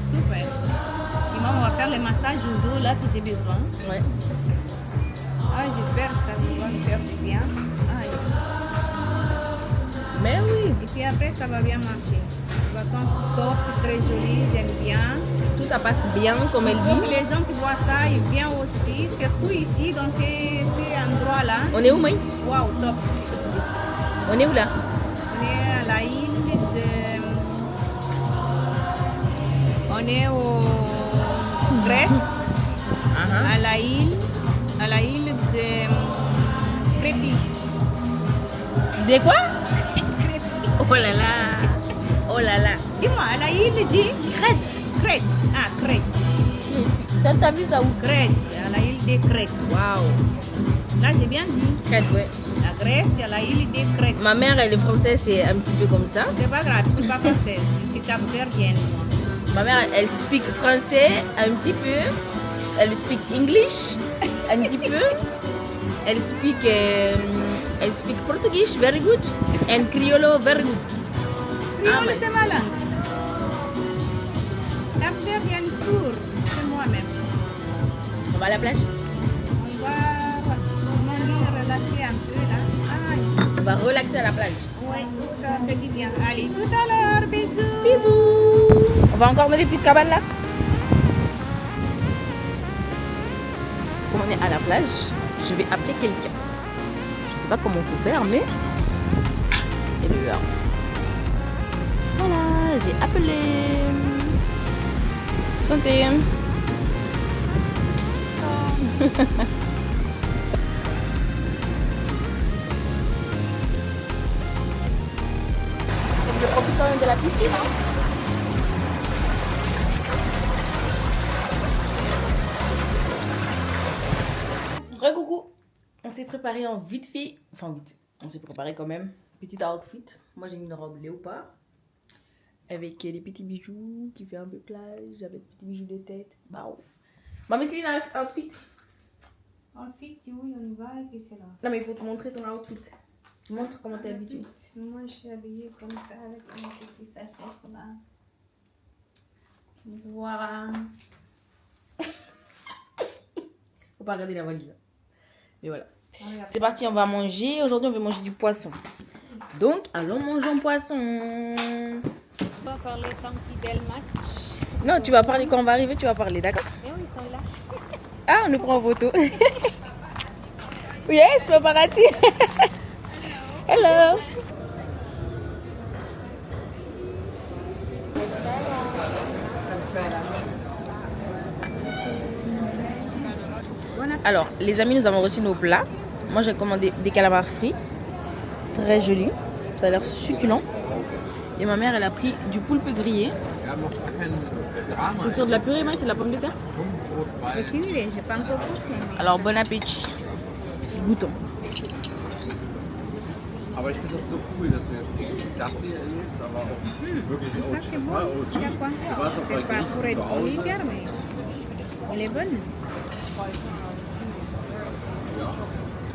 Speaker 2: Super. Et moi, on va faire le massage au dos là que j'ai besoin.
Speaker 1: Ouais.
Speaker 2: Ah, j'espère que ça va me faire du bien. Ah,
Speaker 1: Mais oui,
Speaker 2: et puis après, ça va bien marcher. Vacances top, très jolies, j'aime bien.
Speaker 1: tout ça passe bien comme elle
Speaker 2: Pour que
Speaker 1: dit.
Speaker 2: les gens qui voient ça, ils viennent aussi, surtout ici, dans ces endroits-là.
Speaker 1: On est où, Maï?
Speaker 2: Waouh, top.
Speaker 1: On est où là?
Speaker 2: On est à la île de... On est au Grèce,
Speaker 1: Uh-huh.
Speaker 2: à la île de Crépy.
Speaker 1: De quoi? Oh là là. Oh là là.
Speaker 2: Dis-moi, à la île de
Speaker 1: Crète.
Speaker 2: Crète. Ah, Crète.
Speaker 1: T'as vu ça où?
Speaker 2: Crète, à la île de Crète.
Speaker 1: Waouh.
Speaker 2: Là, j'ai bien dit.
Speaker 1: Crète, ouais.
Speaker 2: La Grèce, à la île de Crète.
Speaker 1: Ma mère, elle est française, c'est un petit peu comme ça.
Speaker 2: C'est pas grave, je suis pas française, je suis capverdienne, moi.
Speaker 1: Ma mère, elle speak français un petit peu. Elle speak English un petit peu. Elle speak Portuguese very good and Criollo very good.
Speaker 2: Créole,
Speaker 1: mais-
Speaker 2: c'est ma langue. Capverdienne pure, c'est moi-même.
Speaker 1: On va à la plage.
Speaker 2: On va relâcher un peu là. Aïe.
Speaker 1: On va relaxer à la plage.
Speaker 2: Ouais, ça fait du bien. Allez, tout à l'heure, bisous.
Speaker 1: Bisous. On va encore dans les petites cabanes là. Comme on est à la plage, je vais appeler quelqu'un. Je sais pas comment on peut faire, mais et le voilà, j'ai appelé. Santé. Je profite quand même de la piscine. Hein. Coucou. On s'est préparé en vite fait. Enfin, vite. On s'est préparé quand même. Petit outfit. Moi, j'ai mis une robe léopard. Avec des petits bijoux qui fait un peu plage. Avec des petits bijoux de tête. Waouh. Maman, c'est un outfit.
Speaker 2: Ensuite, oui, on y va et puis c'est là.
Speaker 1: Non, mais il faut te montrer ton outfit. Montre comment t'es habituée.
Speaker 2: Moi, je suis habillée comme ça avec un petit sachet là. Voilà.
Speaker 1: Faut pas regarder la valise. Mais voilà. C'est parti, on va manger. Aujourd'hui, on va manger du poisson. Donc, allons manger un poisson.
Speaker 2: On va parler tant qu'il bel match.
Speaker 1: Non, tu vas parler quand on va arriver, tu vas parler, d'accord?
Speaker 2: Et ils sont là.
Speaker 1: Ah, on nous prend en photo. Yes, paparazzi. Hello. Alors, les amis, nous avons reçu nos plats. Moi, j'ai commandé des calamars frits. Très jolis. Ça a l'air succulent. Et ma mère, elle a pris du poulpe grillé. C'est sur de la purée, mais c'est de la pomme de terre.
Speaker 2: Aucune idée, j'ai pas encore goûté.
Speaker 1: Alors, bon appétit. Goûtons.
Speaker 4: Aber ich finde das so cool, dass wir das hier erlebst, aber auch wirklich
Speaker 2: Ça c'est
Speaker 4: das
Speaker 2: bon.
Speaker 4: war OG.
Speaker 2: C'est quoi?
Speaker 4: Du warst doch bei
Speaker 2: C'est pas pour
Speaker 4: Griechen
Speaker 2: être
Speaker 4: zu Hause.
Speaker 2: hyper, mais elle est bonne.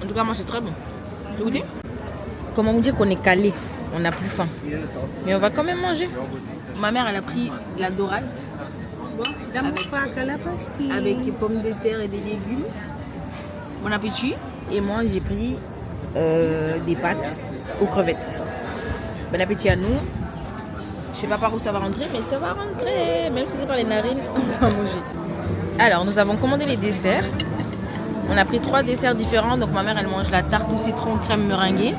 Speaker 1: En tout cas, moi, c'est très bon. Vous goûtez? Comment vous dire qu'on est calé? On n'a plus faim.
Speaker 4: Hier ist aus
Speaker 1: Mais on va quand même manger.
Speaker 4: Jorgo sieht
Speaker 1: Ma mère, elle a pris de la dorade
Speaker 2: Bon, dame pas calabaski.
Speaker 1: avec des pommes de terre et des légumes. Bon appétit. Et moi, j'ai pris des pâtes aux crevettes. Bon appétit à nous. Je sais pas par où ça va rentrer, mais ça va rentrer. Même si c'est par les narines, on va manger. Alors, nous avons commandé les desserts. On a pris 3 desserts différents. Donc, ma mère, elle mange la tarte au citron crème meringuée.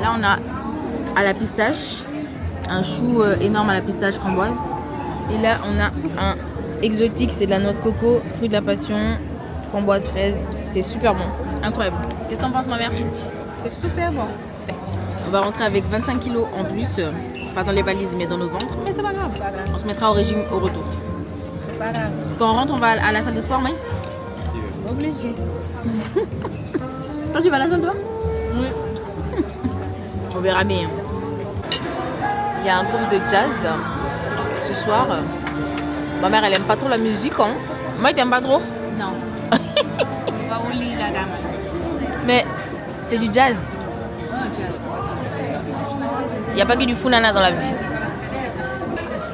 Speaker 1: Là, on a à la pistache, un chou énorme à la pistache framboise. Et là, on a un exotique, c'est de la noix de coco, fruit de la passion, framboise, fraise. C'est super bon, incroyable. Qu'est-ce que t'en penses, ma mère?
Speaker 2: C'est super bon.
Speaker 1: On va rentrer avec 25 kilos en plus, pas dans les valises, mais dans nos ventres. Mais c'est pas grave.
Speaker 2: Pas grave.
Speaker 1: On se mettra au régime au retour.
Speaker 2: C'est pas grave.
Speaker 1: Quand on rentre, on va à la salle de sport, Maï?
Speaker 2: Obligé.
Speaker 1: Toi, tu vas à la salle, toi? Oui. On verra bien. Il y a un groupe de jazz ce soir. Ma mère, elle aime pas trop la musique. Hein. Moi, t'aimes pas trop?
Speaker 2: Non. On va au lit, la dame.
Speaker 1: Mais c'est du jazz.
Speaker 2: Oh, jazz.
Speaker 1: Il n'y a pas que du funana dans la vie.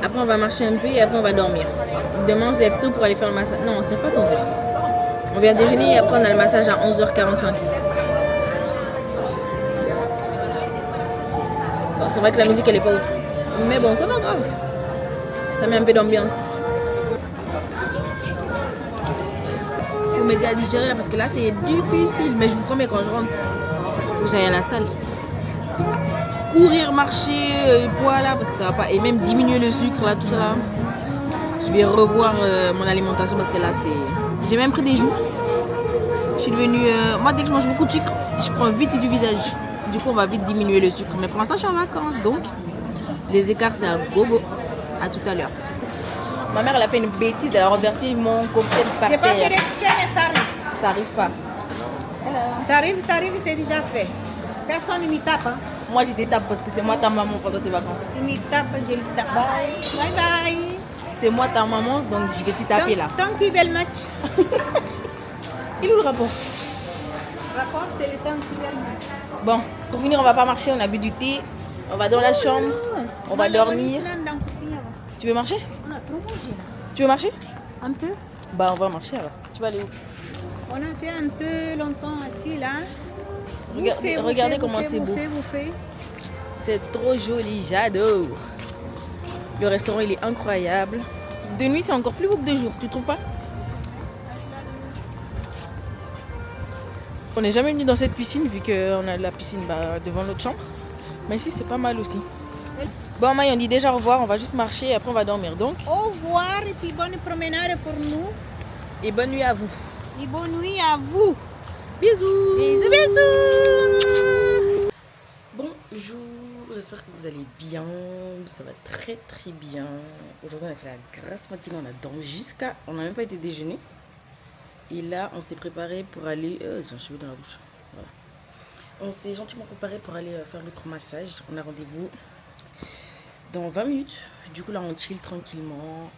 Speaker 1: Après, on va marcher un peu et après, on va dormir. Demain, on se lève tôt pour aller faire le massage. Non, on se lève pas tôt en fait. On vient déjeuner et après, on a le massage à 11h45. Bon, c'est vrai que la musique, elle est pas ouf. Mais bon, c'est pas grave. Ça met un peu d'ambiance. Faut m'aider à digérer là parce que là, c'est difficile. Mais je vous promets, quand je rentre, faut que j'aille à la salle. Courir, marcher, poids là, parce que ça va pas. Et même diminuer le sucre là, tout ça là. Je vais revoir mon alimentation parce que là, c'est. J'ai même pris des joues. Je suis devenue. Moi, dès que je mange beaucoup de sucre, je prends vite du visage. Du coup, on va vite diminuer le sucre. Mais pour l'instant, je suis en vacances. Donc, les écarts, c'est un gogo. À tout à l'heure. Ma mère, elle a fait une bêtise. Elle a renversé mon cocktail par
Speaker 2: J'ai pas fait
Speaker 1: terre.
Speaker 2: exprès, mais ça arrive.
Speaker 1: Ça arrive pas.
Speaker 2: Ça arrive, c'est déjà fait. Personne ne m'y tape. Hein.
Speaker 1: Moi, je t'étape parce que c'est moi ta maman pendant ces vacances.
Speaker 2: Si m'y tape, je le tape. Bye. Bye bye.
Speaker 1: C'est moi ta maman, donc je vais t'y taper là.
Speaker 2: Tant qu'il veut le match.
Speaker 1: Il est où le rapport?
Speaker 2: Rapport, c'est le temps qu'il veut le match.
Speaker 1: Bon, pour finir, on va pas marcher, on a bu du thé. On va dans la chambre, on va dormir. Tu veux marcher?
Speaker 2: On a trop mangé là.
Speaker 1: Tu veux marcher?
Speaker 2: Un peu.
Speaker 1: Bah, on va marcher alors. Tu vas aller où?
Speaker 2: On a fait un peu longtemps assis là.
Speaker 1: Regardez comment c'est beau. C'est trop joli, j'adore. Le restaurant, il est incroyable. De nuit, c'est encore plus beau que de jour, tu trouves pas? On n'est jamais venu dans cette piscine vu qu'on a la piscine devant notre chambre. Mais ici, c'est pas mal aussi. Bon, Maï, on dit déjà au revoir, on va juste marcher et après on va dormir. Donc,
Speaker 2: Au revoir et puis bonne promenade pour nous.
Speaker 1: et bonne nuit à vous.
Speaker 2: Et bonne nuit à vous.
Speaker 1: Bisous.
Speaker 2: Bisous, bisous.
Speaker 1: Bonjour, j'espère que vous allez bien. Ça va très très bien. Aujourd'hui, on a fait la grasse matinée, on a dormi jusqu'à. On n'a même pas été déjeuner. Et là, on s'est préparé pour aller. J'ai un cheveu dans la bouche. Voilà. On s'est gentiment préparé pour aller faire notre massage. On a rendez-vous dans 20 minutes. Du coup, là, on chill tranquillement.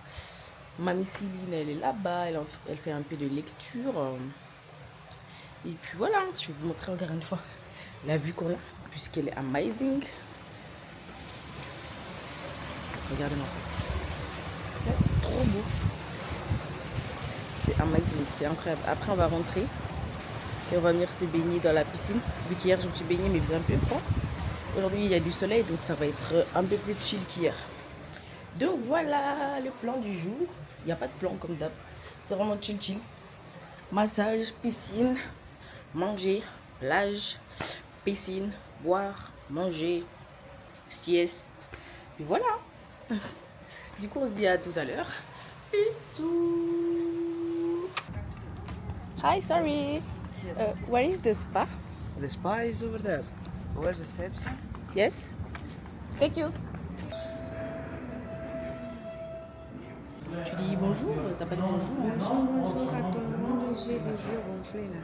Speaker 1: Mamie Céline, elle est là-bas. Elle fait un peu de lecture. Et puis voilà, je vais vous montrer encore une fois la vue qu'on a, puisqu'elle est amazing. Regardez-moi ça. C'est trop beau. c'est amazing, c'est incroyable. Après on va rentrer et on va venir se baigner dans la piscine. Vu qu'hier je me suis baignée mais il faisait un peu froid. Aujourd'hui il y a du soleil donc ça va être un peu plus chill qu'hier. Donc voilà le plan du jour. Il n'y a pas de plan comme d'hab. C'est vraiment chill. Massage, piscine, manger, plage, piscine, boire, manger, sieste. Et voilà. Du coup on se dit à tout à l'heure. Bisous. Hi, sorry. Where is the spa?
Speaker 4: The spa is over there. Where's the reception?
Speaker 1: Yes. Thank you. Tu dis bonjour, t'as pas dit bonjour.
Speaker 2: Bonjour à tout le monde, j'ai des yeux gonflés là.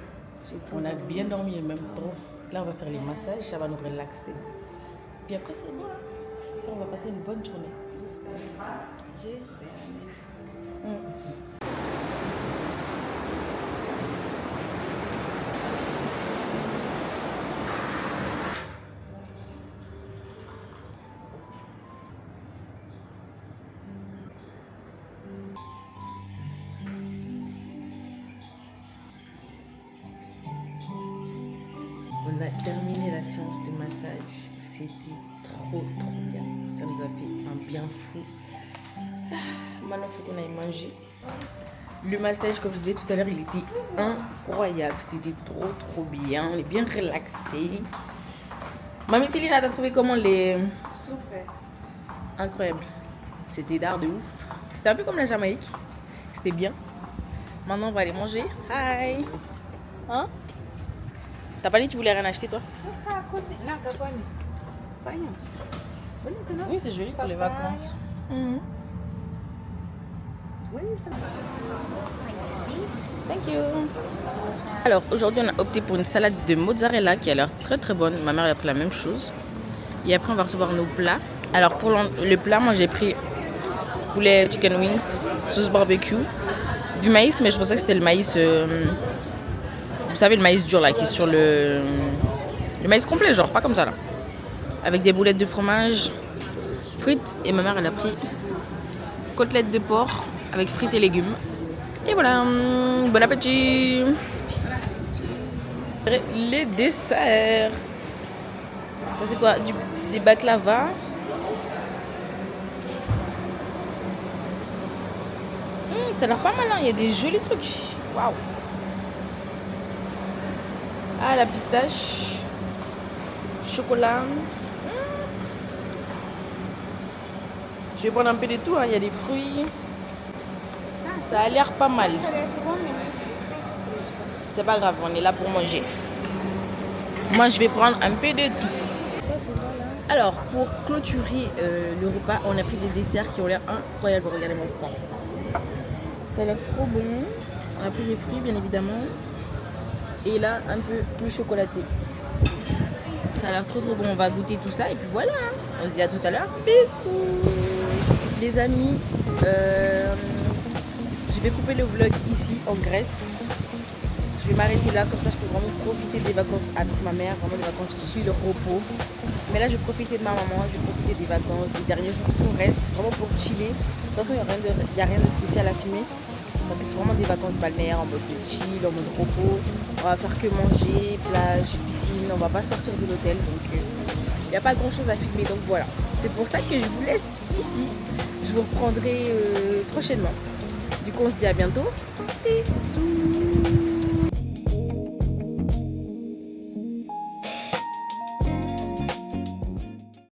Speaker 1: On a bien dormi même trop. Là on va faire les massages, ça va nous relaxer. Puis après c'est bon. Ça, on va passer une bonne journée.
Speaker 2: J'espère.
Speaker 1: On a terminé la séance de massage. C'était trop bien. Ça nous a fait un bien fou. Maintenant, il faut qu'on aille manger. Le massage, comme je disais tout à l'heure, il était incroyable. C'était trop bien. On est bien relaxé. Mamie Céline, t'as trouvé comment les...
Speaker 2: Super.
Speaker 1: Incroyable. C'était d'art de ouf. C'était un peu comme la Jamaïque. C'était bien. Maintenant, on va aller manger. Hi. Hein? T'as pas dit que tu voulais rien acheter, toi?
Speaker 2: Ça à côté. Là, t'as pas mis.
Speaker 1: Oui, c'est joli pour les vacances. Mhm. Thank you. Alors, aujourd'hui, on a opté pour une salade de mozzarella qui a l'air très bonne. Ma mère elle a pris la même chose. Et après, on va recevoir nos plats. Alors, pour le plat, moi, j'ai pris poulet chicken wings, sauce barbecue, du maïs, mais je pensais que c'était le maïs... vous savez, le maïs dur, là, qui est sur le maïs complet, genre, pas comme ça, là. Avec des boulettes de fromage, frites. Et ma mère, elle a pris côtelettes de porc avec frites et légumes. Et voilà, bon appétit. Les desserts. Ça, c'est quoi? Des baklava. Ça a l'air pas mal, hein. Il y a des jolis trucs. Waouh. Ah, la pistache. Chocolat. Je vais prendre un peu de tout, hein. Il y a des fruits. Ça a l'air pas mal. C'est pas grave, on est là pour manger. Moi, je vais prendre un peu de tout. Alors, pour clôturer le repas, on a pris des desserts qui ont l'air incroyables. Regardez-moi ça. Ça a l'air trop bon. On a pris des fruits, bien évidemment. Et là, un peu plus chocolaté. Ça a l'air trop bon. On va goûter tout ça. Et puis voilà. On se dit à tout à l'heure. Bisous. Les amis, je vais couper le vlog ici, en Grèce. Je vais m'arrêter là. Comme ça, je peux vraiment profiter des vacances avec ma mère. Vraiment des vacances chill, repos. Mais là, je vais profiter de ma maman. Je vais profiter des vacances, des derniers jours qui nous restent. Vraiment pour chiller. De toute façon, il n'y a rien de spécial à filmer. Parce que c'est vraiment des vacances balnéaires en mode chill, en mode repos. On va faire que manger, plage, piscine. On va pas sortir de l'hôtel. Donc, il n'y a pas grand chose à filmer. Donc voilà. C'est pour ça que je vous laisse ici. Je vous reprendrai prochainement. Du coup, on se dit à bientôt. Bisous.